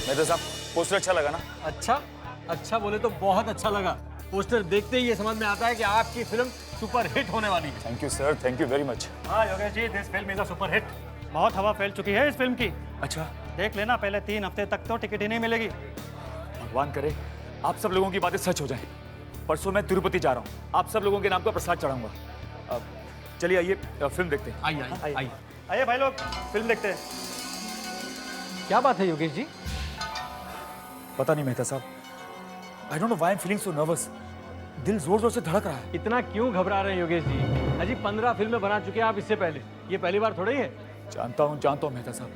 मेहता साहब पोस्टर अच्छा लगा ना? अच्छा बोले तो बहुत अच्छा लगा। पोस्टर देखते ही ये समझ में आता है कि आपकी फिल्म सुपर हिट होने वाली है। Thank you sir, thank you very much. हाँ Yogesh ji, this film is a super hit. बहुत हवा फैल चुकी है इस फिल्म की। अच्छा, देख लेना, पहले 3 हफ्ते तक तो टिकट ही नहीं मिलेगी। भगवान करे आप सब लोगों की बातें सच हो जाएं। परसों मैं तिरुपति जा रहा हूँ, आप सब लोगों के नाम का प्रसाद चढ़ाऊंगा। चलिए आइए फिल्म देखते हैं। आइए। आइए भाई लोग, फिल्म देखते हैं। क्या बात है योगेश जी? पता नहीं मेहता साहब, I don't know why I am feeling so nervous. दिल जोर जोर से धड़क रहा है। इतना क्यों घबरा रहे हैं योगेश जी? अजी 15 फिल्में बना चुके हैं आप इससे पहले, ये पहली बार थोड़ी है। जानता हूँ मेहता साहब,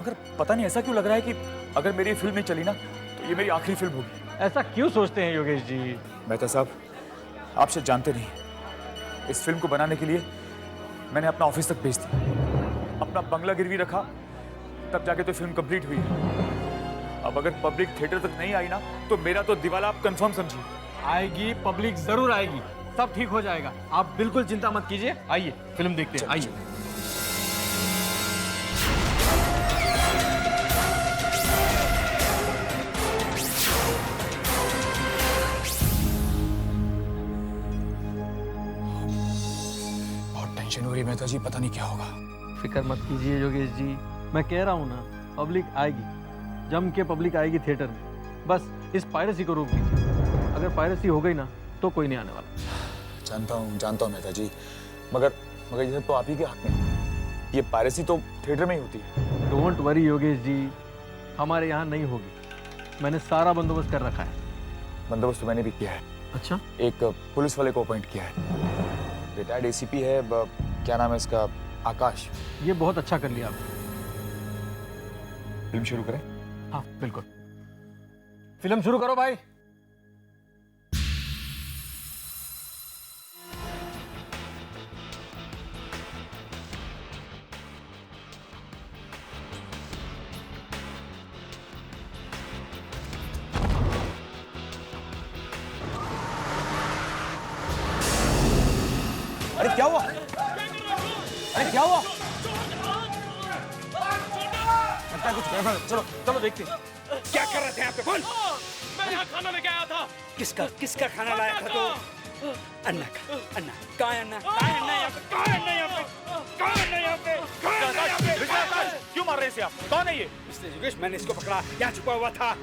मगर पता नहीं ऐसा क्यों लग रहा है कि अगर मेरी फिल्म नहीं चली ना तो ये मेरी आखिरी फिल्म होगी। ऐसा क्यों सोचते हैं योगेश जी? मेहता साहब, आप शायद जानते नहीं, इस फिल्म को बनाने के लिए मैंने अपना ऑफिस तक बेच दिया, अपना बंगला गिरवी रखा, तब जाके तो फिल्म कंप्लीट हुई। अब अगर पब्लिक थिएटर तक नहीं आई ना तो मेरा तो दिवाला आप कंफर्म समझिए। आएगी, पब्लिक जरूर आएगी, सब ठीक हो जाएगा, आप बिल्कुल चिंता मत कीजिए। आइए फिल्म देखते हैं, आइए। बहुत टेंशन हो रही है मेहता जी, पता नहीं क्या होगा। फिक्र मत कीजिए योगेश जी, मैं कह रहा हूँ ना, पब्लिक आएगी, जम के पब्लिक आएगी थिएटर में। बस इस पायरेसी को रोक दीजिए। अगर पायरेसी हो गई ना तो कोई नहीं आने वाला। जानता हूँ मेहता जी, मगर ये तो आप ही के हाथ में है। ये पायरेसी तो थिएटर में ही होती है। डोंट वरी योगेश जी, हमारे यहाँ नहीं होगी। मैंने सारा बंदोबस्त कर रखा है। बंदोबस्त तो मैंने भी किया है। अच्छा? एक पुलिस वाले को अपॉइंट किया है, रिटायर्ड एसीपी है, क्या नाम है इसका, आकाश। ये बहुत अच्छा कर लिया आपने। फिल्म शुरू करें? हाँ बिल्कुल, फिल्म शुरू करो भाई। अरे क्या हुआ? अरे क्या हुआ? लगता है कुछ गड़बड़ है। चलो देखते हैं। क्या कर रहे थे यहाँ पे? बोल। मैं यहाँ खाना लेके आया था। किसका खाना लाया था तो? अन्ना का। अन्ना कहाँ है? अन्ना कहाँ है? अन्ना यहाँ पे कहाँ है? अन्ना यहाँ पे कहाँ है? अन्ना यहाँ पे कहाँ है? अन्ना यहाँ पे क्यों मार रहे हैं इसे आप? कौन है ये? मिस्टर योगेश, मैंने इसको पकड़ा, यहाँ छुपा हुआ था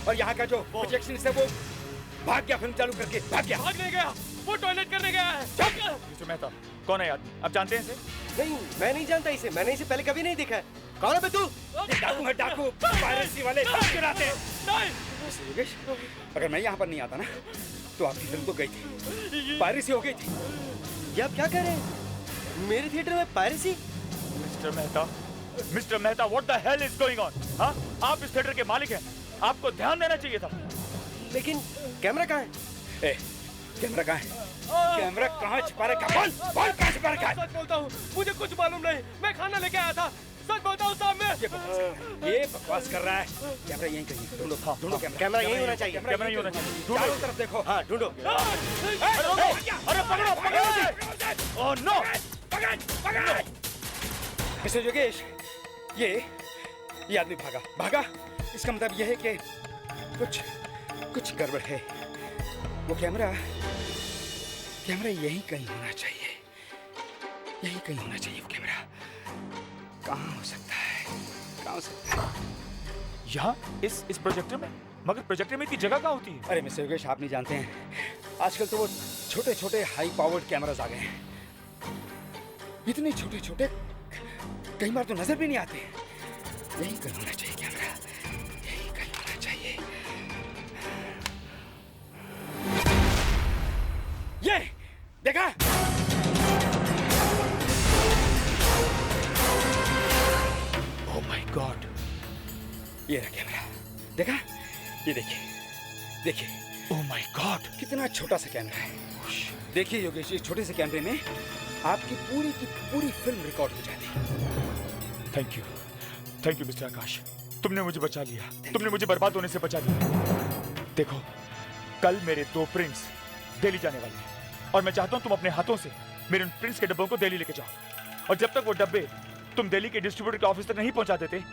और यहाँ का जो प्रोजेक्शनिस्ट है वो भाग गया, फिल्म चालू करके भाग गया। भागने गया, वो टॉयलेट करने गया है। मिस्टर मेहता, कौन है यार? आप जानते हैं इसे? नहीं, मैं नहीं जानता इसे, मैंने इसे पहले कभी नहीं देखा है। कौन है बे तू? डाकू है, डाकू, पायरेसी वाले सब गिराते हैं। नहीं, मिस्टर योगेश, अगर मैं यहाँ पर नहीं आता ना तो आपकी फिल्म तो गई थी, पायरेसी हो गई थी। ये आप क्या कह रहे हैं? मेरे थिएटर में piracy? Mister Mehta, what the hell is going on? हाँ, आप इस थिएटर के मालिक हैं, आपको ध्यान देना चाहिए था। लेकिन कैमरा कहाँ है? ए, कैमरा कहाँ है? कैमरा कहाँ छिपा रखा? बोल कहाँ छिपा रखा है? सच बोलता हूँ, मुझे कुछ मालूम नहीं। मैं खाना लेके आया था, सच बोलता हूँ साहब। मैं ये बकवास कर रहा है। कैमरा यहीं कहीं है। ढूंढो कैमरा। कैमरा यहीं होना चाहिए। कैमरा नहीं होना चाहिए। चारों तरफ देखो। हाँ ढूंढो। अरे पकड़ो। Oh no! पकड़! मिस्टर योगेश, ये आदमी भागा। इसका मतलब यह है कि कुछ गड़बड़ है। वो कैमरा यहीं कहीं होना चाहिए। वो कैमरा कहाँ हो सकता है? यहाँ इस प्रोजेक्टर में? मगर प्रोजेक्टर में इतनी जगह कहाँ होती है? अरे मिस्टर योगेश, आप नहीं जानते हैं, आजकल तो वो छोटे हाई पावर्ड कैमरास आ गए हैं। इतने छोटे कई बार तो नजर भी नहीं आते। यही कहीं होना चाहिए कैमरा, यही कहीं होना चाहिए। ये देखा? Oh my God! ये रहा कैमरा, देखा? ये देखिए। Oh my God! कितना छोटा सा कैमरा है। देखिए योगेश, इस छोटे से कैमरे में आपकी पूरी की पूरी फिल्म रिकॉर्ड हो जाती। थैंक यू मिस्टर आकाश, तुमने मुझे बचा लिया। तुमने मुझे बर्बाद होने से बचा लिया। देखो, कल मेरे 2 प्रिंट्स दिल्ली जाने वाले हैं और मैं चाहता हूं तुम अपने हाथों से मेरे उन प्रिंट्स के डब्बों को दिल्ली लेके जाओ। और जब तक वो डब्बे तुम दिल्ली के डिस्ट्रीब्यूटर के ऑफिस तक नहीं पहुंचा देते,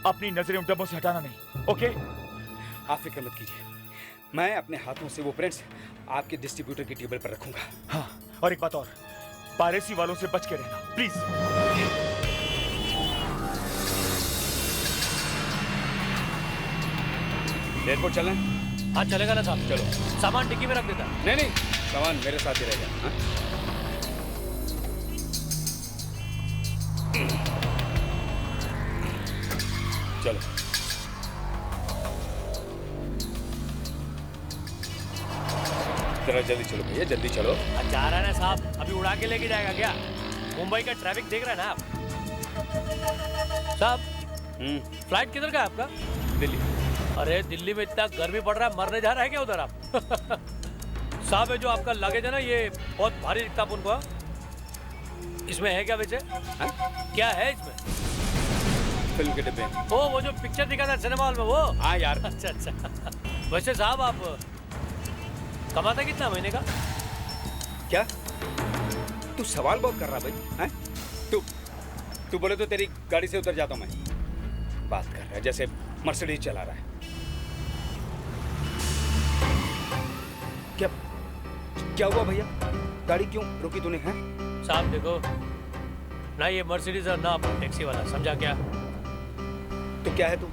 अपनी नजरें उन डब्बों से हटाना नहीं, ओके? आप फिक्र मत कीजिए, मैं अपने हाथों से वो प्रिंट्स आपके डिस्ट्रीब्यूटर की टेबल पर रखूंगा। हाँ, और एक बात और, पायरेसी वालों से बच के रहना, प्लीज। एयरपोर्ट चलें? हाँ चलेगा ना साहब, चलो। सामान डिक्की में रख देता। नहीं नहीं, सामान मेरे साथ ही रहेगा। हाँ? चलो। जरा जल्दी चलो भैया, जल्दी चलो। जा रहा है ना साहब, अभी उड़ा के लेके जाएगा क्या? मुंबई का ट्रैफिक देख रहे हैं ना आप? साहब, फ्लाइट किधर का है आपका? दिल्ली। अरे दिल्ली में इतना गर्मी पड़ रहा है, मरने जा रहा है क्या उधर आप? साहब, ये जो आपका लगेज है ना, ये बहुत भारी दिखता है उनको। इसमें है क्या वैसे? हाँ? क्या है इसमें? फिल्म के डिब्बे। ओ, वो जो पिक्चर दिखा था सिनेमा हॉल में, वो? हाँ यार। अच्छा अच्छा। वैसे साहब, आप कमाता कितना महीने का? क्या तू सवाल बहुत कर रहा भाई? हैं? तू बोले तो तेरी गाड़ी से उतर जाता हूं मैं। बात कर रहा है जैसे मर्सिडीज चला रहा है। क्या क्या हुआ भैया? गाड़ी क्यों रोकी तूने? हैं? साहब देखो ना, ये मर्सिडीज और ना टैक्सी वाला, समझा क्या? तो क्या है तू?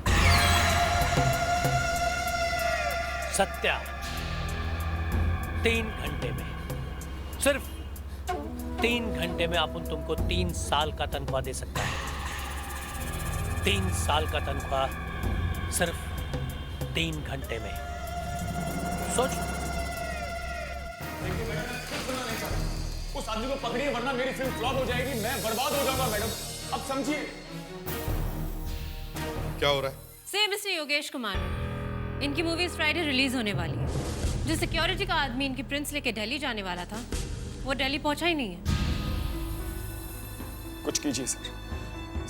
सत्या। 3 घंटे में, सिर्फ 3 घंटे में अपन तुमको 3 साल का तनख्वाह दे सकता है। 3 साल का तनख्वाह सिर्फ 3 घंटे में। सोच। उस आदमी को पकड़िए वरना मेरी फिल्म फ्लॉप हो जाएगी, मैं बर्बाद हो जाऊंगा मैडम, अब समझिए। क्या हो रहा है? से मिस्टर योगेश कुमार, इनकी मूवी इस फ्राइडे रिलीज होने वाली है। जो सिक्योरिटी का आदमी इनकी प्रिंट्स लेके दिल्ली जाने वाला था, वो दिल्ली पहुंचा ही नहीं है। कुछ कीजिए सर,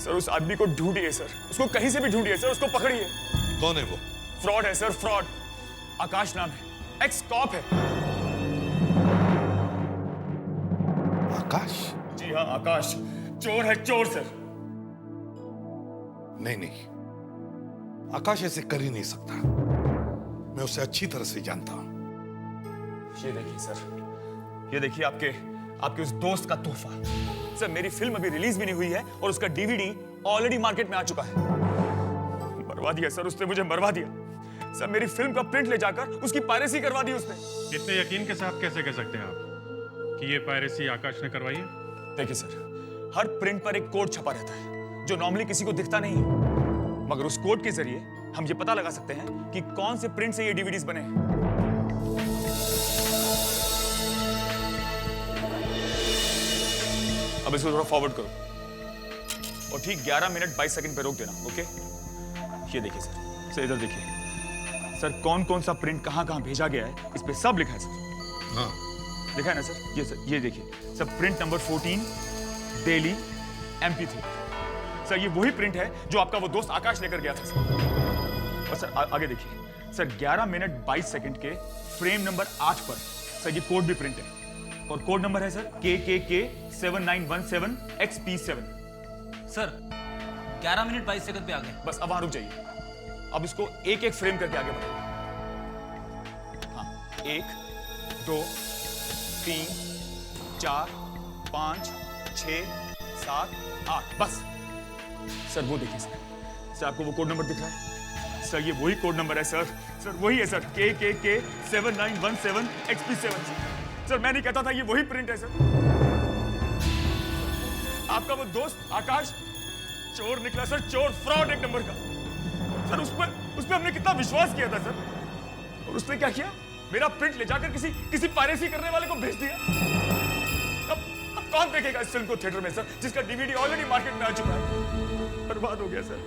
सर उस आदमी को ढूंढिए सर, उसको कहीं से भी ढूंढिए सर, उसको पकड़िए। कौन है वो? फ्रॉड है सर, फ्रॉड। आकाश नाम है, एक्स कॉप है। आकाश? जी हाँ आकाश, चोर है, चोर सर। नहीं नहीं, आकाश ऐसे कर ही नहीं सकता। मैं उसे अच्छी तरह से जानता हूं। ये देखिए सर, ये देखिए आपके उस दोस्त का तोहफा। सर मेरी फिल्म अभी रिलीज भी नहीं हुई है और उसका डीवीडी ऑलरेडी मार्केट में आ चुका है। मरवा दिया सर उसने, मुझे मरवा दिया सर। मेरी फिल्म का प्रिंट ले जाकर उसकी पायरेसी करवा दी उसने। इतने यकीन के साथ कैसे कह सकते हैं आप कि ये पायरेसी आकाश ने करवाई है? देखिए सर, हर प्रिंट पर एक कोड छपा रहता है जो नॉर्मली किसी को दिखता नहीं है, मगर उस कोड के जरिए हम ये पता लगा सकते हैं कि कौन से प्रिंट से ये डीवीडीज बने हैं। अब इसको थोड़ा फॉरवर्ड करो और ठीक 11 मिनट 22 सेकंड पे रोक देना, ओके? ये देखिए सर, इधर देखिए सर, कौन कौन सा प्रिंट कहां कहां भेजा गया है, इस पे सब लिखा है सर। हाँ, लिखा है ना सर? ये सर, ये देखिए sir, print number 14 Delhi MP3। Sir ये वही प्रिंट है जो आपका वो दोस्त आकाश लेकर गया था सर। और सर आगे देखिए सर, 11 मिनट 22 सेकंड के फ्रेम नंबर 8 पर सर ये कोड भी प्रिंट है और कोड नंबर है sir KKK 7917 XP7। Sir 11 minute 22 second पे आ गए। बस अब वहां रुक जाइए, अब इसको एक एक फ्रेम करके आगे बढ़ाइए। हाँ, 1 2 3 4 5 6 7 8, बस। सर वो देखिए सर, आपको वो कोड नंबर दिख रहा है सर? ये वही कोड नंबर है सर, वही है सर, KKK 7917 XP7। सर मैं नहीं कहता था ये वही प्रिंट है सर। आपका वो दोस्त आकाश चोर निकला सर, चोर, फ्रॉड एक नंबर का सर। उस पे हमने कितना विश्वास किया था सर, और उसने क्या किया? मेरा प्रिंट ले जाकर किसी पायरेसी करने वाले को भेज दिया। अब कौन देखेगा इस फिल्म को थिएटर में सर, जिसका डीवीडी ऑलरेडी मार्केट में आ चुका है? बर्बाद हो गया सर।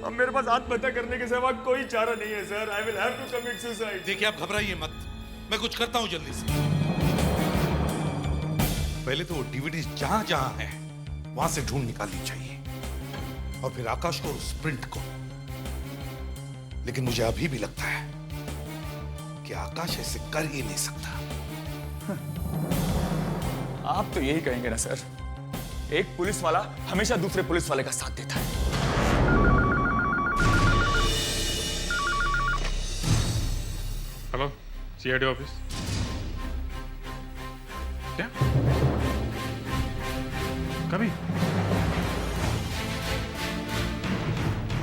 अब मेरे पास आत्महत्या करने के सिवा कोई चारा नहीं है sir. I will have to commit suicide. देखिए आप घबराइए मत, मैं कुछ करता हूं जल्दी से। पहले तो वो डीवीडी जहां जहां है वहां से ढूंढ निकालनी चाहिए, और फिर आकाश को, उस प्रिंट को। लेकिन मुझे अभी भी लगता है कि आकाश ऐसे कर ही नहीं सकता। आप तो यही कहेंगे ना सर, एक पुलिस वाला हमेशा दूसरे पुलिस वाले का साथ देता है। CID office. क्या? कभी?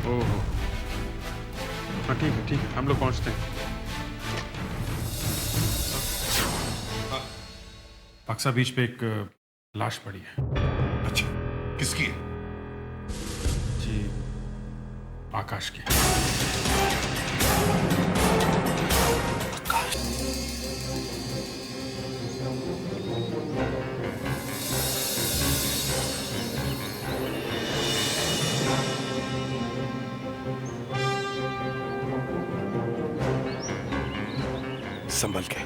ओहो, हाँ ठीक है, हम लोग पहुंचते हैं। बक्सा बीच पे एक लाश पड़ी है। अच्छा, किसकी है? जी, आकाश की। संभल के।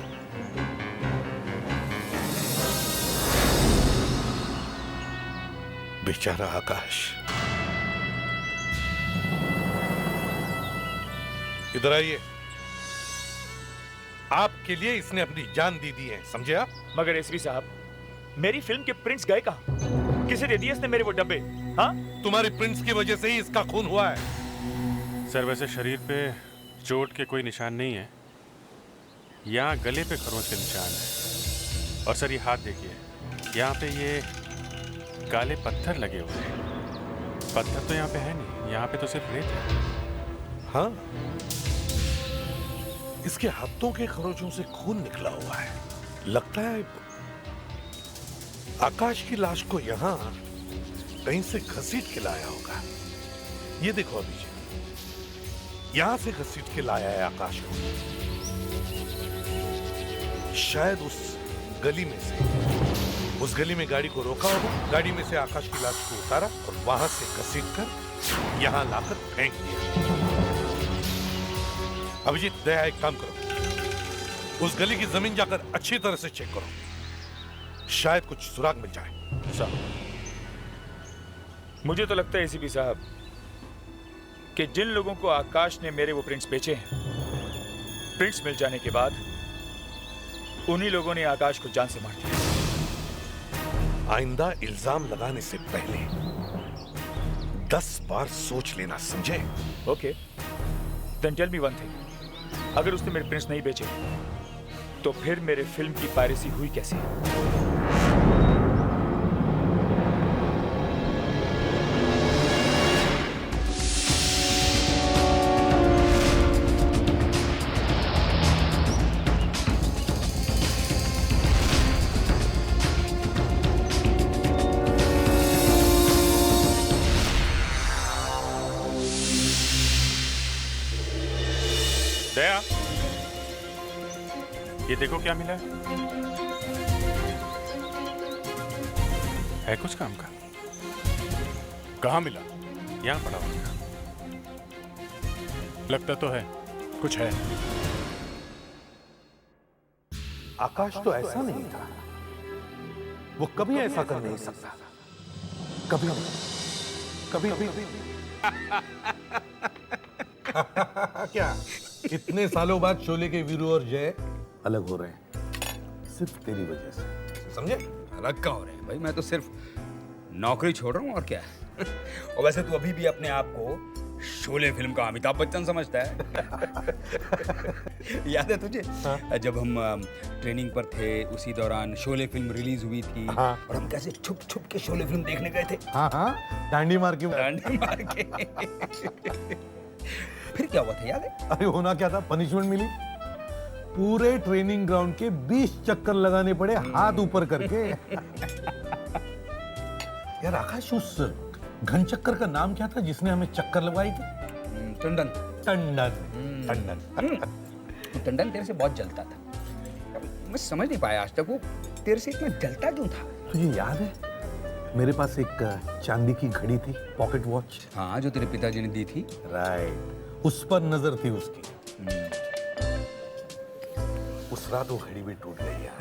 बेचारा आकाश। इधर आइए। आपके लिए इसने अपनी जान दे दी है, समझे आप? मगर एसपी साहब, मेरी फिल्म के प्रिंट्स गए कहाँ? किसे दे दिए इसने मेरे वो डब्बे? हाँ? तुम्हारे प्रिंट्स की वजह से ही इसका खून हुआ है। सर वैसे शरीर पे चोट के कोई निशान नहीं है, यहाँ गले पे खरोंच के निशान है। और सर ये हाथ देखिए, यहाँ पे ये काले पत्थर लगे हुए हैं। पत्थर तो यहाँ पे है नहीं, यहाँ पे तो सिर्फ रेत है। हाँ, इसके हाथों के खरोचों से खून निकला हुआ है। लगता है आकाश की लाश को यहाँ कहीं से घसीट के लाया होगा। ये देखो अभिजीत, यहां से घसीट के लाया है आकाश को। शायद उस गली में से, उस गली में गाड़ी को रोका होगा, गाड़ी में से आकाश की लाश को उतारा और वहां से घसीट कर यहां लाकर फेंक दिया। अभिजीत, दया एक काम करो, उस गली की जमीन जाकर अच्छी तरह से चेक करो, शायद कुछ सुराग मिल जाए। साहब, मुझे तो लगता है एसीपी साहब कि जिन लोगों को आकाश ने मेरे वो प्रिंट्स बेचे हैं, प्रिंट्स मिल जाने के बाद उन्हीं लोगों ने आकाश को जान से मार दिया। आइंदा इल्जाम लगाने से पहले 10 बार सोच लेना, समझे? Okay, then tell me one thing, अगर उसने मेरे प्रिंट्स नहीं बेचे तो फिर मेरे फिल्म की पायरेसी हुई कैसे? दया, ये देखो क्या मिला है कुछ काम का? कहां मिला? यहाँ पड़ा होगा। लगता तो है कुछ है। आकाश तो ऐसा नहीं था, वो कभी ऐसा कर नहीं सकता। कभी कभी क्या इतने सालों बाद शोले के वीरू और जय अलग हो रहे हैं सिर्फ तेरी वजह से, समझे? अलग का हो रहे हैं भाई, मैं तो सिर्फ नौकरी छोड़ रहा हूँ और क्या। और वैसे तू अभी भी अपने आप को शोले फिल्म का अमिताभ बच्चन समझता है। याद है तुझे? हाँ? जब हम ट्रेनिंग पर थे उसी दौरान शोले फिल्म रिलीज हुई थी। हाँ? और हम कैसे छुप छुप के शोले फिल्म देखने गए थे। हाँ हाँ, डांडी मार के। फिर क्या हुआ था याद है? अरे होना क्या था, पनिशमेंट मिली। पूरे ट्रेनिंग ग्राउंड के 20 चक्कर लगाने पड़े हाथ ऊपर करके। यार आकाश, उस घन चक्कर का नाम क्या था जिसने हमें चक्कर लगवाई थी? टंडन। टंडन। टंडन। टंडन तेरे से बहुत जलता था। मैं समझ नहीं पाया आज तक वो तेरे से इतना जलता क्यों था। तुझे याद है मेरे पास एक चांदी की घड़ी थी, पॉकेट वॉच? हाँ, जो तेरे पिताजी ने दी थी। राइट, उस पर नजर थी उसकी। उस रात वो घड़ी भी टूट गई यार।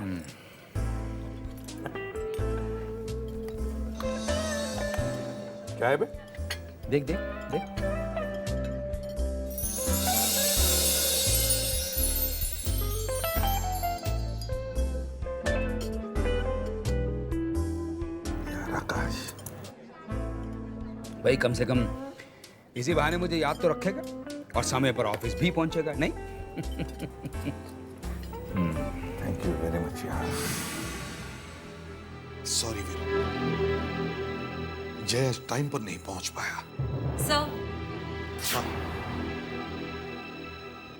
क्या है बे? देख देख देख। यार आकाश, भाई कम से कम इसी बहाने मुझे याद तो रखेगा और समय पर ऑफिस भी पहुंचेगा, नहीं? थैंक यू वेरी मच यार। सॉरी वीरू, जय टाइम पर नहीं पहुंच पाया।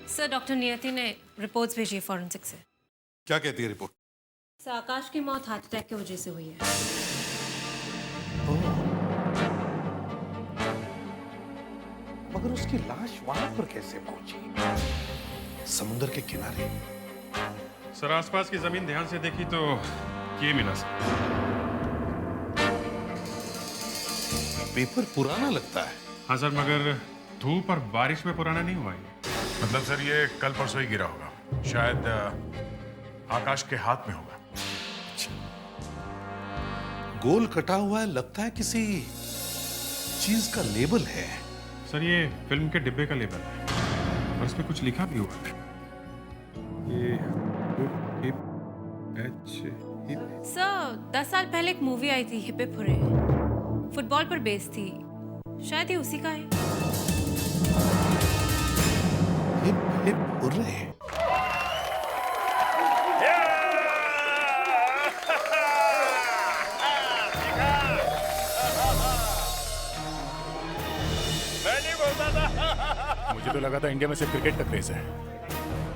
सर डॉक्टर नियति ने रिपोर्ट्स भेजी है फॉरेंसिक से। क्या कहती है रिपोर्ट? सर आकाश की मौत हार्ट अटैक की वजह से हुई है। मगर उसकी लाश वहां पर कैसे पहुंची? समुद्र के किनारे? सर आसपास की जमीन ध्यान से देखी तो ये मिला सर। पेपर पुराना लगता है। हाँ सर, मगर धूप और बारिश में पुराना नहीं हुआ ये। मतलब सर ये कल परसों ही गिरा होगा, शायद आकाश के हाथ में होगा। गोल कटा हुआ है, लगता है किसी चीज का लेबल है। सर ये फिल्म के डिब्बे का लेबल है और इस पे कुछ लिखा भी हुआ है। ये सर 10 साल पहले एक मूवी आई थी हिप हिप हुर्रे, फुटबॉल पर बेस्ड थी, शायद ये उसी का है। Hip hip hurray. मुझे तो लगा था इंडिया में सिर्फ क्रिकेट का क्रेज है,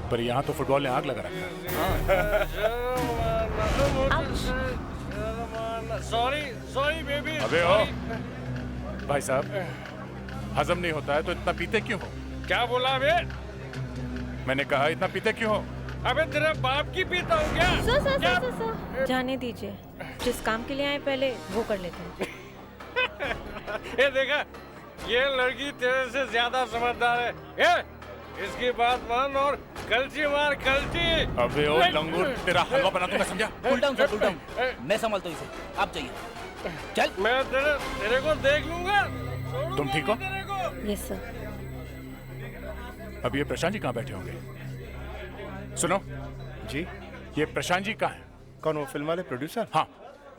पर यहाँ तो फुटबॉल ने आग लगा रखा है। Sorry baby. अबे ओ भाई साहब, हजम नहीं होता है तो इतना पीते क्यों हो? क्या बोला बे? मैंने कहा इतना पीते क्यों हो? अबे तेरे बाप की पीता हूँ क्या? सर जाने दीजिए, जिस काम के लिए आए पहले वो कर लेते हैं। ये देखा, ये लड़की तेरे से ज्यादा समझदार है। ये इसकी बात मान और कलची मार कलची। अबे ओ लंगूर, तेरा हलवा बना दूंगा, समझा? Cool down sir, cool down. मैं संभालता हूँ इसे, आप जाइए। चल। मैं तेरे को देख लूंगा। तुम ठीक हो? Yes sir. अब ये प्रशांत जी कहाँ बैठे होंगे? सुनो जी, ये प्रशांत जी कहाँ हैं? कौन, वो फिल्म वाले प्रोड्यूसर? हाँ,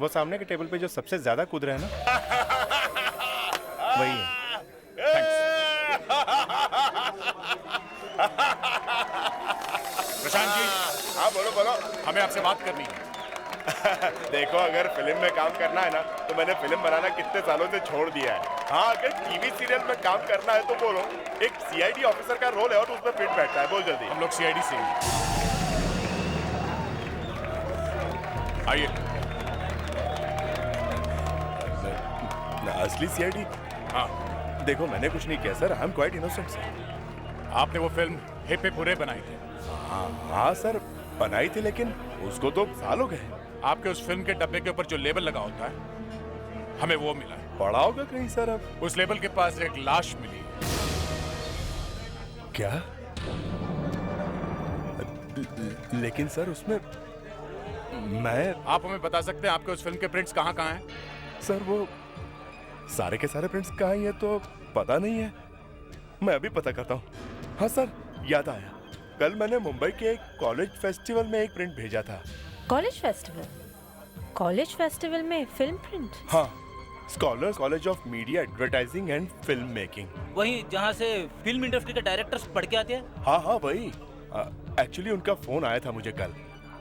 वो सामने के टेबल पे जो सबसे ज्यादा कूद रहे हैं ना, वही है। प्रशांत जी। हाँ बोलो बोलो। हमें आपसे बात करनी है। देखो, अगर फिल्म में काम करना है ना तो मैंने फिल्म बनाना कितने सालों से छोड़ दिया है। हाँ, अगर टीवी सीरियल में काम करना है तो बोलो। एक सीआईडी ऑफिसर का रोल है और उसमें फिट बैठता है। बोल जल्दी। हम लोग सीआईडी से हैं। आइए। असली सीआईडी? हाँ। देखो, मैंने कुछ नहीं किया sir, I am quite innocent sir. आपने वो फिल्म हिप हिप हुर्रे बनाई थी? हाँ सर, बनाई थी, लेकिन उसको तो साल हो गए। आपके उस फिल्म के डब्बे के ऊपर जो लेबल लगा होता है, हमें वो मिला है। पड़ा होगा कहीं सर। अब उस लेबल के पास एक लाश मिली। क्या? लेकिन सर उसमें मैं... आप हमें बता सकते हैं आपके उस फिल्म के प्रिंट्स कहाँ कहाँ हैं? सर वो सारे के सारे प्रिंट्स कहाँ हैं ये तो पता नहीं है, मैं अभी पता करता हूँ। हाँ सर, याद आया, कल मैंने मुंबई के एक कॉलेज फेस्टिवल में एक प्रिंट भेजा था। College festival? कॉलेज फेस्टिवल में फिल्म प्रिंट? हाँ, scholars college of media advertising and film making. वही जहाँ से फिल्म इंडस्ट्री के डायरेक्टर्स पढ़ के आते हैं? हाँ हाँ वही। एक्चुअली उनका फोन आया था मुझे कल,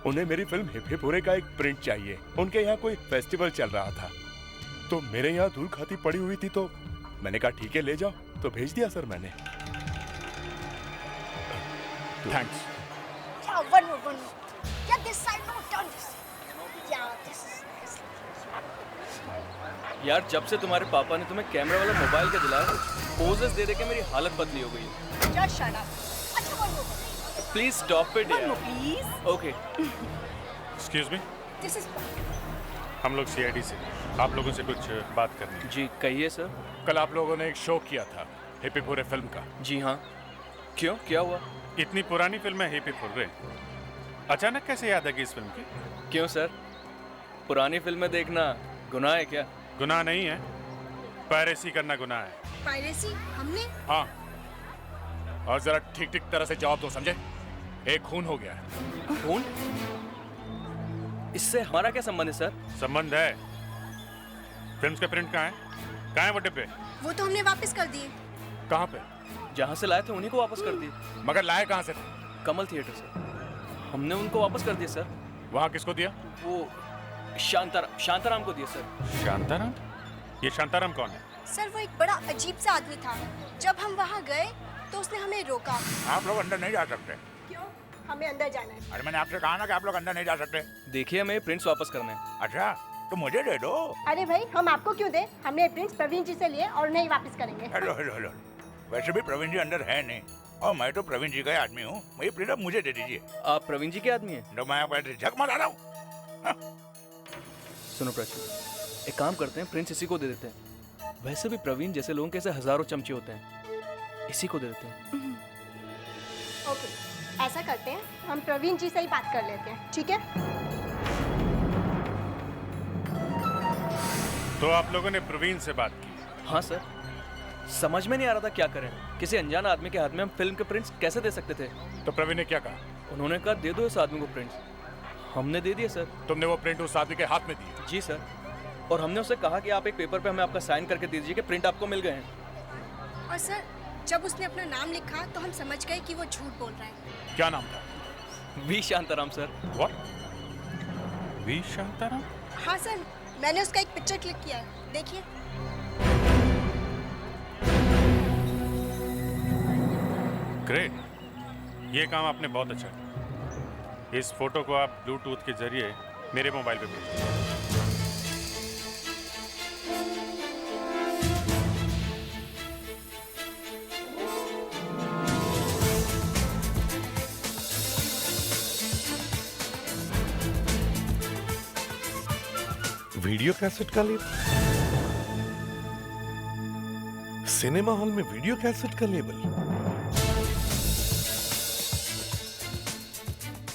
उन्हें मेरी फिल्म हिप हिप हुर्रे का एक प्रिंट चाहिए। उनके यहाँ कोई फेस्टिवल चल रहा था, तो मेरे यहाँ धूल खाती पड़ी हुई थी, तो मैंने कहा ठीक है ले जाओ, तो भेज दिया सर मैंने। थैंक्स। यार, जब से तुम्हारे पापा ने तुम्हें कैमरा वाला मोबाइल का दिलाया, पोजेस दे के मेरी हालत बदली हो गई है। प्लीज स्टॉप इट यार। प्लीज। ओके। एक्सक्यूज मी, हम लोग सीआईडी से आप लोगों से कुछ बात करनी है। जी कहिए सर। कल आप लोगों ने एक शो किया था हिप हिप हुर्रे फिल्म का। जी हाँ, क्यों, क्या हुआ? इतनी पुरानी फिल्म है हिप हिप हुर्रे, अचानक कैसे याद आ गई इस फिल्म की? क्यों सर, पुरानी फिल्में देखना गुनाह है क्या? गुनाह नहीं है, पायरेसी करना गुनाह है। पायरेसी हमने? हाँ, और जरा ठीक ठीक तरह से जवाब दो, समझे? एक खून हो गया है। खून? इससे हमारा क्या संबंध है सर? संबंध है। फिल्म्स के प्रिंट कहाँ है? कहाँ है वो डिब्बे? वो तो हमने वापस कर दिए। कहाँ पे? जहाँ से लाए थे उन्हीं को वापस कर दिए। मगर लाए कहाँ से थे? कमल थिएटर से। हमने उनको वापस कर दिया सर। वहाँ किसको दिया? वो शांताराम को दिया सर। शांताराम? ये शांताराम कौन है? सर वो एक बड़ा अजीब सा आदमी था। जब हम वहाँ गए तो उसने हमें रोका। आप लोग अंदर नहीं जा सकते। क्यों? हमें अंदर जाना है। अरे मैंने आपसे कहा ना कि आप लोग अंदर नहीं जा सकते। देखिए हमें प्रिंट्स वापस करने हैं। अच्छा तो मुझे दे दो। अरे भाई हम आपको क्यों दे? हमने प्रिंट्स प्रवीण जी से लिए और नहीं वापस करेंगे। हेलो हेलो हेलो, वैसे भी प्रवीण जी अंदर है नहीं और मैं तो प्रवीण जी का आदमी हूँ। ये प्रिंट अब मुझे दे दीजिए। आप प्रवीण जी के आदमी हैं? तो मैं आपको झक मार रहा हूँ। सुनो प्राची, एक काम करते हैं, प्रिंस इसी को दे देते हैं। वैसे भी प्रवीण जैसे लोगों के ऐसे हजारों चमचे होते हैं, इसी को दे देते हैं। ओके, ऐसा करते हैं, हम प्रवीण जी से ही बात कर लेते हैं, ठीक है? तो आप लोगों ने प्रवीण से बात की? हाँ सर, समझ में नहीं आ रहा था क्या करें। किसी अनजान आदमी के हाथ में हम फिल्म के प्रिंट्स कैसे दे सकते थे? तो प्रवीण ने क्या कहा? उन्होंने कहा दे दो इस आदमी को प्रिंट्स। हमने दे दिए सर। तुमने वो प्रिंट उस आदमी के हाथ में दिए? जी सर, और हमने उसे कहा कि आप एक पेपर पे हमें आपका साइन करके दे दीजिए कि प्रिंट आपको मिल गए हैं। और सर जब उसने अपना नाम लिखा तो हम समझ गए कि वो झूठ बोल रहा है। क्या नाम था? V Shantaram sir. What? V Shantaram? हाँ सर, मैंने उसका एक पिक्चर क्लिक किया है, देखिए। ग्रेट, ये काम आपने बहुत अच्छा किया। इस फोटो को आप ब्लूटूथ के जरिए मेरे मोबाइल पे भेजिए। वीडियो कैसेट का लेबल? सिनेमा हॉल में वीडियो कैसेट का लेबल?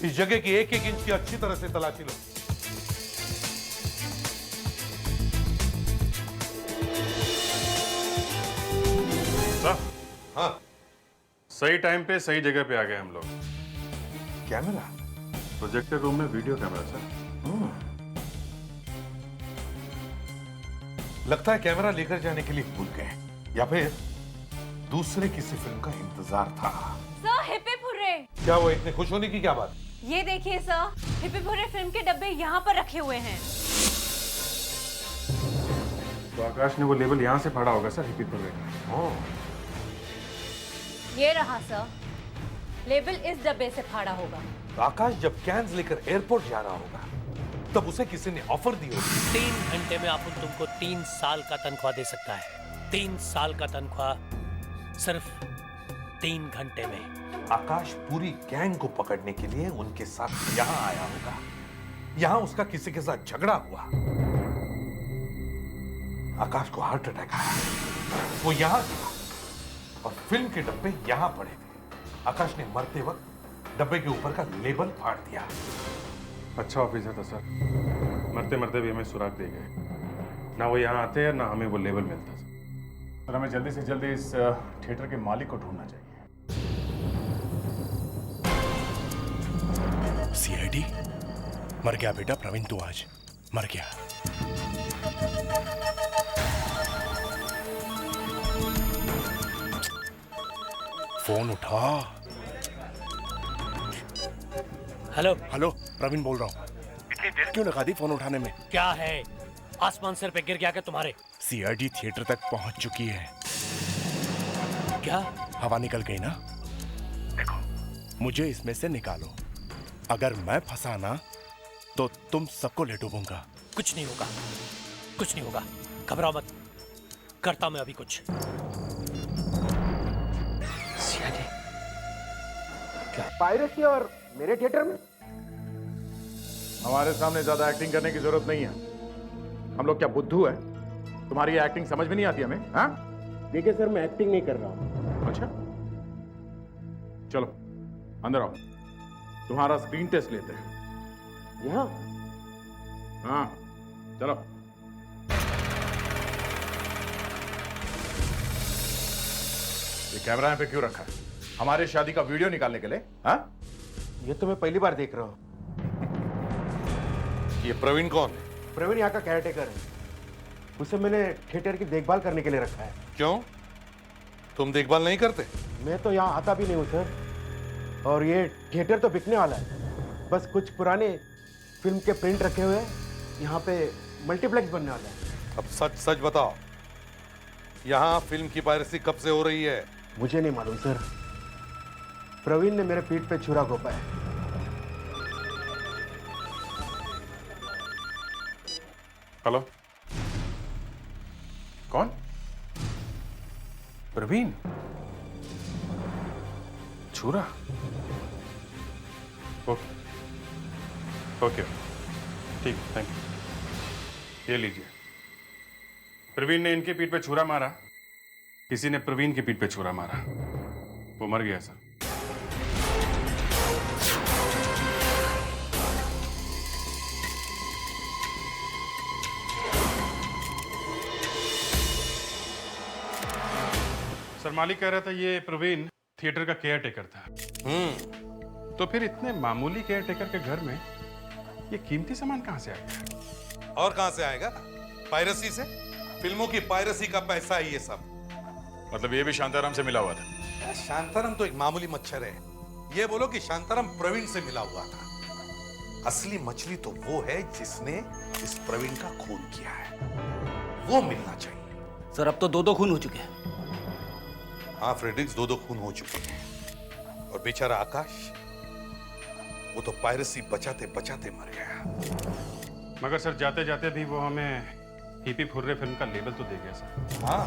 इस जगह की एक एक इंच की अच्छी तरह से तलाशी लो। हाँ, सही टाइम पे सही जगह पे आ गए हम लोग। कैमरा? प्रोजेक्टर रूम में वीडियो कैमरा सर। लगता है कैमरा लेकर जाने के लिए भूल गए या फिर दूसरे किसी फिल्म का इंतजार था। Sir hippie hurray. क्या वो इतने खुश होने की क्या बात? ये देखिए सर, हिप्पी हुर्रे फिल्म के डब्बे यहाँ पर रखे हुए हैं। तो आकाश ने वो लेबल यहाँ से फाड़ा होगा सर, हिप्पी हुर्रे का। ये रहा सर, लेबल इस डब्बे से फाड़ा होगा। तो आकाश जब कैन्स लेकर एयरपोर्ट जा रहा होगा तब उसे किसी ने ऑफर दी होगी। 3 घंटे में अपन तुमको 3 साल का तनख्वाह दे सकता है। 3 साल का तनख्वाह सिर्फ 3 घंटे में। आकाश पूरी गैंग को पकड़ने के लिए उनके साथ यहाँ आया होगा। यहाँ उसका किसी के साथ झगड़ा हुआ। आकाश को हार्ट अटैक आया, वो यहाँ गया और फिल्म के डब्बे यहाँ पड़े थे। आकाश ने मरते वक्त डब्बे के ऊपर का लेबल फाड़ दिया। अच्छा ऑफिसर था सर, मरते मरते भी हमें सुराग दे गए। ना वो यहाँ आते हैं ना हमें वो लेबल मिलता सर। सर हमें जल्दी से जल्दी इस थिएटर के मालिक को ढूंढना चाहिए। सीआईडी? मर गया बेटा प्रवीण, तू आज मर गया। फोन उठा। हेलो हेलो, प्रवीण बोल रहा हूँ। इतनी देर क्यों लगा दी फोन उठाने में? क्या है, आसमान सर पे गिर गया क्या तुम्हारे? सीआईडी थिएटर तक पहुंच चुकी है। क्या? हवा निकल गई ना? देखो, मुझे इसमें से निकालो। अगर मैं फंसा ना तो तुम सबको ले डूबूंगा। कुछ नहीं होगा, कुछ नहीं होगा, घबराओ मत, करता मैं अभी कुछ। क्या पायरेसी और मेरे थिएटर में? हमारे सामने ज्यादा एक्टिंग करने की जरूरत नहीं है। हम लोग क्या बुद्धू है? तुम्हारी एक्टिंग समझ में नहीं आती हमें? हाँ? देखिए सर, मैं एक्टिंग नहीं कर रहा हूँ। अच्छा, चलो अंदर आओ, तुम्हारा स्क्रीन टेस्ट लेते हैं। यहाँ? हाँ चलो। ये कैमरा यहाँ पे क्यों रखा है? हमारे शादी का वीडियो निकालने के लिए? हाँ? ये तो मैं पहली बार देख रहा हूँ। ये प्रवीण कौन है? प्रवीण यहाँ का केयरटेकर है। उसे मैंने थिएटर की देखभाल करने के लिए रखा है। क्यों? तुम देखभाल नहीं करते? मैं तो यहाँ आता भी नहीं हूँ सर, और ये थिएटर तो बिकने वाला है। बस कुछ पुराने फिल्म के प्रिंट रखे हुए हैं, यहाँ पे मल्टीप्लेक्स बनने वाला है। अब सच सच बताओ, यहाँ फिल्म की पायरेसी कब से हो रही है? मुझे नहीं मालूम सर, प्रवीण ने मेरे पीठ पे छुरा घोंपा है। हेलो, कौन? प्रवीण? छुरा? ओके ओके, ठीक, थैंक यू। ये लीजिए। प्रवीण ने इनके पीठ पे छुरा मारा, किसी ने प्रवीण की पीठ पे छुरा मारा, वो मर गया सर। सर मालिक कह रहा था ये प्रवीण थिएटर का केयर टेकर था। तो फिर इतने मामूली केयर टेकर के घर में ये कीमती सामान कहां से आएगा? और कहां से आएगा? पायरेसी से। फिल्मों की पायरेसी का पैसा है ये सब। मतलब ये भी शांताराम से मिला हुआ था? शांताराम तो एक मामूली मच्छर है, ये बोलो कि शांताराम प्रवीण से मिला हुआ था। असली मछली तो वो है जिसने इस प्रवीण का खून किया है, वो मिलना चाहिए। सर अब तो 2-2 खून हो चुके हैं। हाँ फ्रेडरिक्स, 2-2 खून हो चुके हैं। और बेचारा आकाश, वो तो पायरेसी बचाते बचाते मर गया। मगर सर जाते जाते भी वो हमें हिपी फुर्रे फिल्म का लेबल तो दे गया सर। हाँ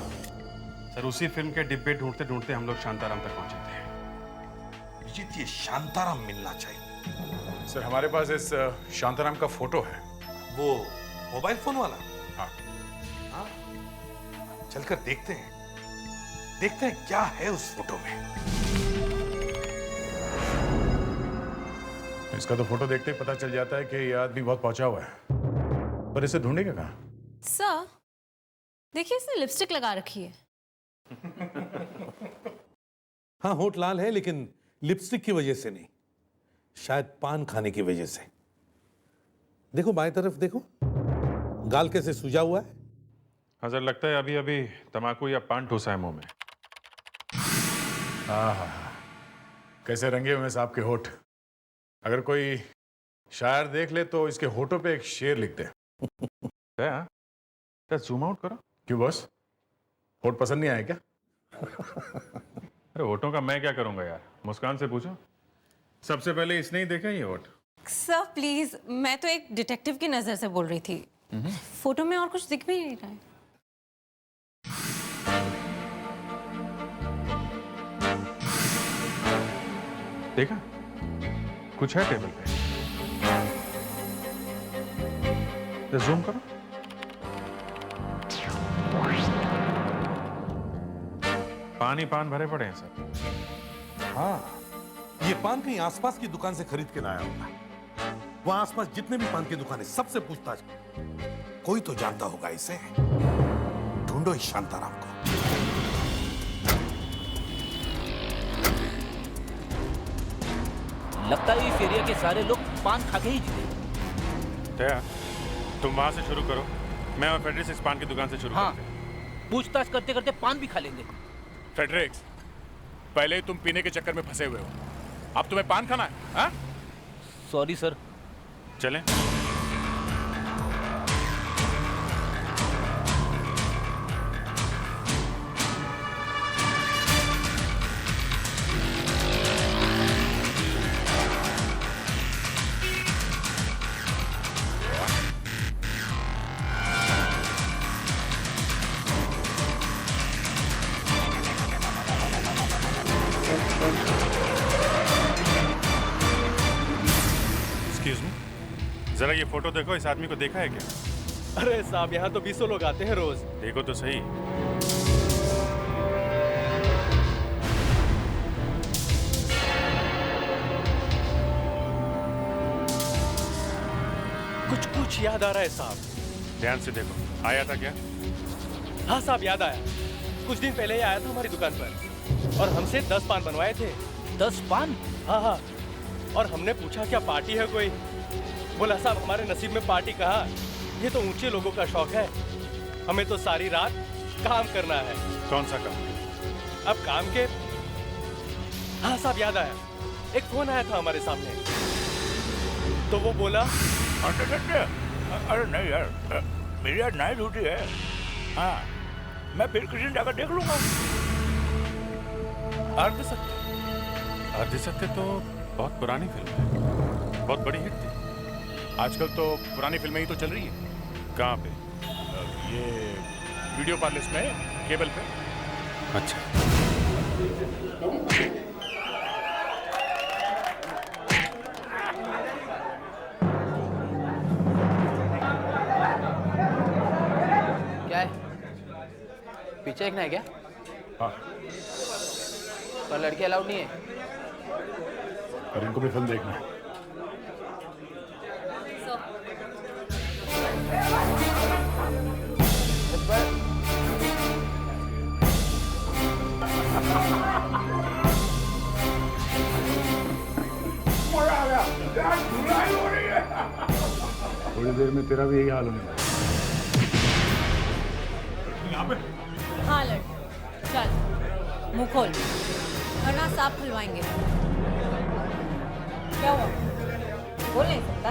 सर, उसी फिल्म के डिब्बे ढूंढते ढूंढते हम लोग शांताराम तक पहुंचे थे। विजित, ये शांताराम मिलना चाहिए। सर हमारे पास इस शांताराम का फोटो है। वो मोबाइल फोन वाला? हाँ। हाँ, चलकर देखते हैं क्या है उस फोटो में। इसका तो फोटो देखते ही पता चल जाता है कि ये आदमी बहुत पहुंचा हुआ है, पर इसे ढूंढेगा कहाँ? सर देखिए, इसने लिपस्टिक लगा रखी है। हाँ, होठ लाल है, लेकिन लिपस्टिक की वजह से नहीं, शायद पान खाने की वजह से। देखो बाएं तरफ देखो, गाल कैसे सूजा हुआ है। हाँ सर, लगता है अभी अभी तम्बाकू या पान ठूसा है मुंह में। हाँ, कैसे रंगे हुए साहब के होठ। अगर कोई शायर देख ले तो इसके होठों पे एक शेर लिख दे। क्या जूम आउट करो? क्यों बॉस, होठ पसंद नहीं आए क्या? अरे होठों का मैं क्या करूंगा यार, मुस्कान से पूछो। सबसे पहले इसने ही देखा ये होठ। सर प्लीज, मैं तो एक डिटेक्टिव की नजर से बोल रही थी। फोटो में और कुछ दिख भी नहीं रहा है। देखा, कुछ है टेबल पे। जूम करो। पान भरे पड़े हैं सर। हाँ, ये पान कहीं आसपास की दुकान से खरीद के लाया होगा। वहां आसपास जितने भी पान की दुकानें, सबसे पूछताछ, कोई तो जानता होगा इसे। ढूंढो इस शांताराम को। लगता है इस एरिया के सारे लोग पान खा के ही जीते। दया, तुम वहां से शुरू करो, मैं और फेडरिक्स इस पान की दुकान से शुरू करते हैं। पूछताछ करते करते पान भी खा लेंगे। फेडरिक्स, पहले ही तुम पीने के चक्कर में फंसे हुए हो, अब तुम्हें पान खाना है? हाँ? Sorry sir. चलें? जरा ये फोटो देखो, इस आदमी को देखा है क्या? अरे साहब, यहाँ तो 20 लोग आते हैं रोज। देखो तो सही। कुछ याद आ रहा है साहब। ध्यान से देखो, आया था क्या? हाँ साहब, याद आया। कुछ दिन पहले ही आया था हमारी दुकान पर और हमसे 10 पान बनवाए थे। 10 पान? हाँ। और हमने पूछा क्या पार्टी है कोई? बोला साहब हमारे नसीब में पार्टी कहाँ, ये तो ऊंचे लोगों का शौक है, हमें तो सारी रात काम करना है। कौन सा काम? अब काम के, हाँ साहब याद आया, एक फोन आया था हमारे सामने। तो वो बोला अरे नहीं यार, मेरी आज नाइट ड्यूटी है। हाँ, मैं फिर किसी दिन जाकर देख लूंगा। अर्ध सत्य तो बहुत पुरानी फिल्म है, बहुत बड़ी हिट थी। आजकल तो पुरानी फिल्में ही तो चल रही है। कहाँ पे? ये वीडियो पार्लर्स में, केबल पे। अच्छा। क्या है? पीछे देखना है क्या? हाँ। पर लड़के अलाउड नहीं है। और इनको भी फिल्म देखना है। थोड़ी देर में तेरा भी यही हाल होने वाला है। हाँ लड़के, चल मुंह खोल वरना सांप खुलवाएंगे। क्या हुआ? बोल नहीं सकता?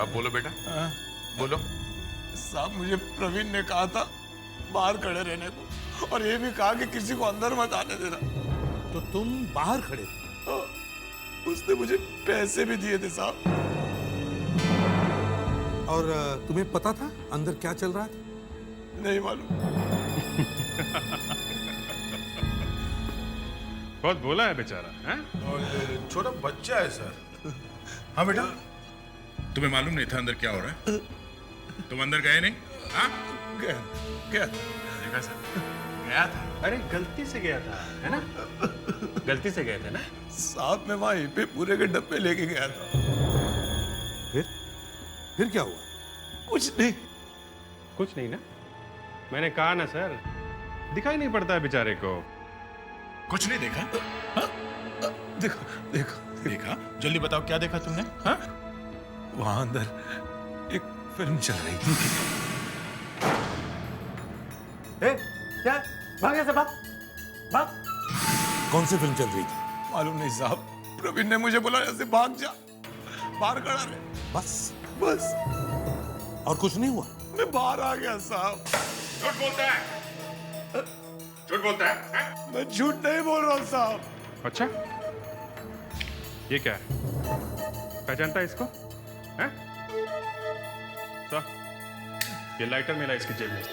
अब बोलो बेटा, बोलो। साहब, मुझे प्रवीण ने कहा था बाहर खड़े रहने को, और ये भी कहा कि किसी को अंदर मत आने देना। तो तुम बाहर खड़े थे? उसने मुझे पैसे भी दिए थे साहब। और तुम्हें पता था अंदर क्या चल रहा था? नहीं मालूम। बहुत बोला है बेचारा, हैं? और छोटा बच्चा है सर। हाँ बेटा, तुम्हें मालूम नहीं था अंदर क्या हो रहा है? तुम अंदर गए नहीं? हाँ? गया देखा सर, गया था। अरे गलती से गया था, है ना? गलती से गए थे ना? साहब, मैं वहां पे पूरे के डब्बे लेके गया था। फिर क्या हुआ? कुछ नहीं। कुछ नहीं ना? मैंने कहा ना सर, दिखाई नहीं पड़ता है बेचारे को। कुछ नहीं देखा? हाँ? देखा? जल्दी बताओ, क्या देखा तुमने? हाँ? वहां अंदर एक फिल्म चल रही थी। क्या? भाग ऐसे, भाग। कौन सी फिल्म चल रही थी? मालूम नहीं साहब, प्रवीण ने मुझे बोला ऐसे भाग जा, बाहर खड़ा रहे। बस? और कुछ नहीं हुआ? मैं बाहर आ गया साहब। झूठ बोलता है? झूठ बोलता है? मैं झूठ नहीं बोल रहा हूँ साहब। अच्छा, ये क्या है? पहचानता है इसको? हैं? तो ये लाइटर मिला इसकी जेब में।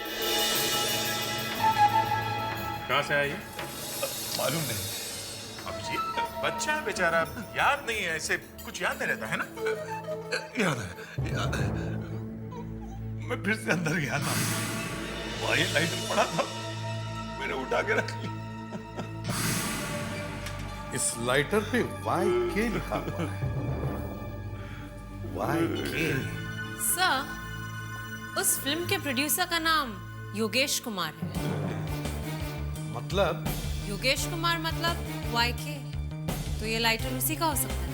कहाँ से आया ये? मालूम नहीं। अब जी बच्चा है बेचारा, याद नहीं है, ऐसे कुछ याद नहीं रहता है ना? याद है। मैं फिर से अंदर गया था, वही लाइटर पड़ा था, मैंने उठा के रख लिया। इस लाइटर पे YK लिखा हुआ है। YK। सर, उस फिल्म के प्रोड्यूसर का नाम योगेश कुमार है। मतलब? योगेश कुमार मतलब YK, तो ये लाइटर उसी का हो सकता है।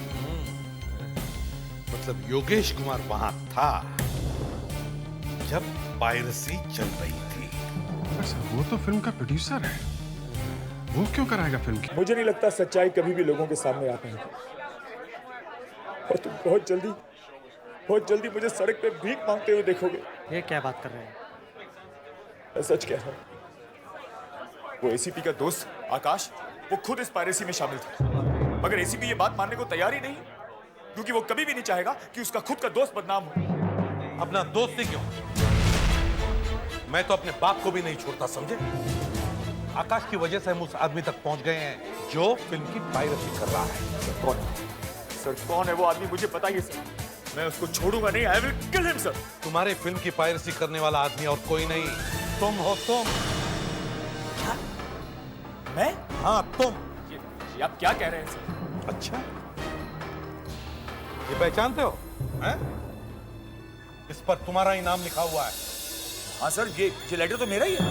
मतलब योगेश कुमार वहां था जब पायरेसी चल रही थी। अच्छा, वो तो फिल्म का प्रोड्यूसर है, वो क्यों कराएगा फिल्म की? मुझे नहीं लगता सच्चाई कभी भी लोगों के सामने आ पाएगी। और तुम बहुत जल्दी मुझे सड़क पे भीख मांगते हुए देखोगे। ये क्या बात कर रहे हैं? मैं सच कह रहा हूँ। वो एसीपी का दोस्त आकाश, वो खुद इस पायरेसी में शामिल था, मगर एसीपी ये बात मानने को तैयार ही नहीं, क्योंकि वो कभी भी नहीं चाहेगा कि उसका खुद का दोस्त बदनाम हो। अपना दोस्त ही क्यों, मैं तो अपने बाप को भी नहीं छोड़ता, समझे? आकाश की वजह से हम उस आदमी तक पहुंच गए हैं जो फिल्म की पायरेसी कर रहा है। सर कौन है वो आदमी, मुझे बताइए सर। मैं उसको छोड़ूंगा नहीं। I will kill him sir. तुम्हारे फिल्म की पायरेसी करने वाला आदमी और कोई नहीं, तुम हो। तुम? क्या? मैं? हाँ, तुम। ये आप क्या कह रहे हैं सर? अच्छा, ये पहचानते हो? हैं? इस पर तुम्हारा ही नाम लिखा हुआ है। हाँ सर, ये लेटर तो मेरा ही है।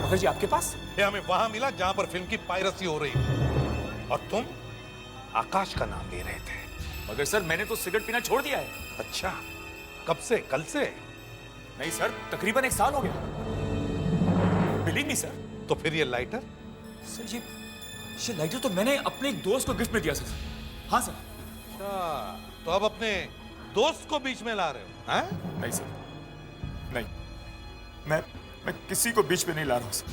मगर जी आपके पास? ये हमें वहां मिला जहां पर फिल्म की पायरेसी हो रही थी, और तुम आकाश का नाम ले रहे थे। मगर सर मैंने तो सिगरेट पीना छोड़ दिया है। अच्छा, कब से? कल से? नहीं सर, तकरीबन 1 साल हो गया। Believe me sir. तो फिर ये लाइटर? सर ये लाइटर तो मैंने अपने एक दोस्त को गिफ्ट में दिया सर। हाँ सर। अच्छा, तो अब अपने दोस्त को बीच में ला रहे हो? हैं? नहीं सर, नहीं, मैं किसी को बीच में नहीं ला रहा हूँ सर।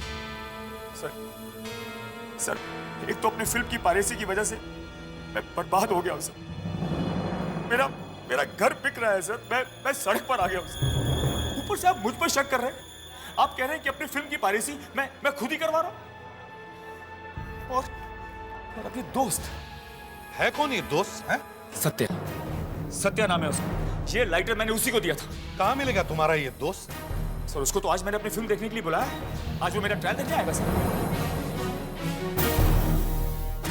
सर एक तो अपनी फिल्म की पायरेसी की वजह से मैं बर्बाद हो गया हूँ सर। मेरा घर बिक रहा है सर। मैं सड़क पर आ गया हूँ सर। ऊपर से आप मुझ पर शक कर रहे हैं। आप कह रहे हैं कि अपनी फिल्म की पायरेसी मैं खुद ही करवा रहा हूँ। और अपने दोस्त है कौन ये दोस्त? है सत्या नाम है उसका। ये लाइटर मैंने उसी को दिया था। कहाँ मिलेगा तुम्हारा ये दोस्त? सर उसको तो आज मैंने अपनी फिल्म देखने के लिए बुलाया। आज वो मेरा ट्रायल देखने आएगा सर।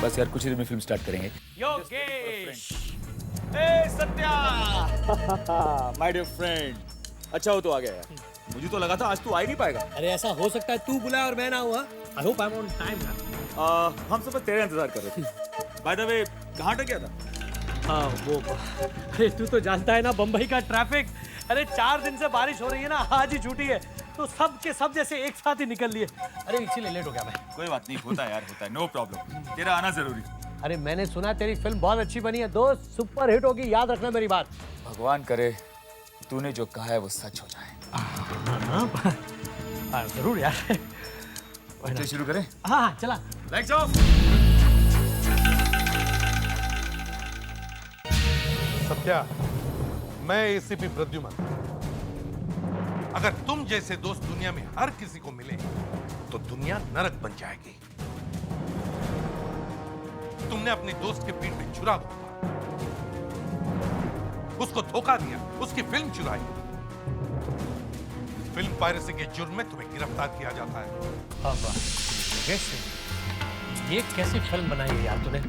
बस यार कुछ ही देर में फिल्म स्टार्ट करेंगे। Yogesh, Satya my dear friend, अच्छा हो तो आ गया यार। मुझे तो लगा था आज तू आ ही नहीं पाएगा। अरे ऐसा हो सकता है तू बुलाया और मैं ना हुआ। I hope I am on time ना। हम सब तेरा इंतजार कर रहे थे। बाय द वे कहाँ अटक गया था? हाँ वो, अरे तू तो जानता है ना बम्बई का ट्रैफिक। अरे 4 दिन से बारिश हो रही है ना, आज ही छुट्टी है तो सब के सब जैसे एक साथ ही निकल लिए। अरे इसीलिए लेट हो गया मैं। कोई बात नहीं, होता है यार, होता है, नो प्रॉब्लम। तेरा आना जरूरी। अरे मैंने सुना तेरी फिल्म बहुत अच्छी बनी है दोस्त, सुपर हिट होगी, याद रखना मेरी बात। भगवान करे तूने जो कहा है वो सच हो जाए। जरूर यार। तो शुरू करें? हाँ चला। Lights off. सत्या, मैं एसीपी प्रद्युमन। अगर तुम जैसे दोस्त दुनिया में हर किसी को मिले तो दुनिया नरक बन जाएगी। तुमने अपने दोस्त के पीठ पे छुरा घोंपा, उसको धोखा दिया, उसकी फिल्म चुराई। फिल्म पायरेसी के जुर्म में तुम्हें गिरफ्तार किया जाता है। कैसे? ये कैसी फिल्म बनाई है यार तूने?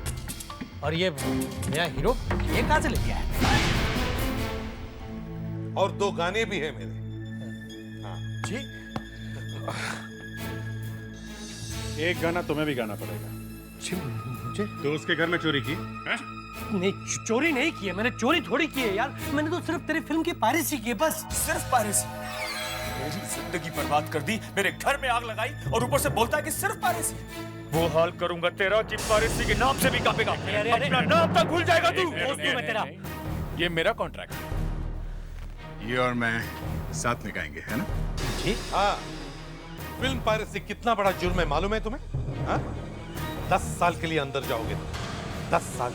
और ये नया हीरो ये कहां से ले लिया है? और 2 गाने भी हैं मेरे। जी? एक गाना तुम्हें भी गाना पड़ेगा। मुझे? तो उसके घर में चोरी की है? नहीं, चोरी नहीं की है मैंने। चोरी थोड़ी की है यार, मैंने तो सिर्फ तेरी फिल्म की पायरेसी की है बस। सिर्फ पायरेसी? मेरी जिंदगी बर्बाद कर दी, मेरे घर में आग लगाई और ऊपर से बोलता है कि सिर्फ पायरेसी। वो हाल करूंगा तेरा कि पायरेसी के नाम से भी कांपेगा। अपना नाम तक भूल जाएगा तू। दोस्त हूं मैं तेरा। ये मेरा कॉन्ट्रैक्ट है। ये और मैं साथ निकालेंगे, है ना? जी? हाँ। फिल्म पायरेसी कितना बड़ा जुर्म है मालूम है तुम्हें? हाँ? 10 साल के लिए अंदर जाओगे। 10 साल।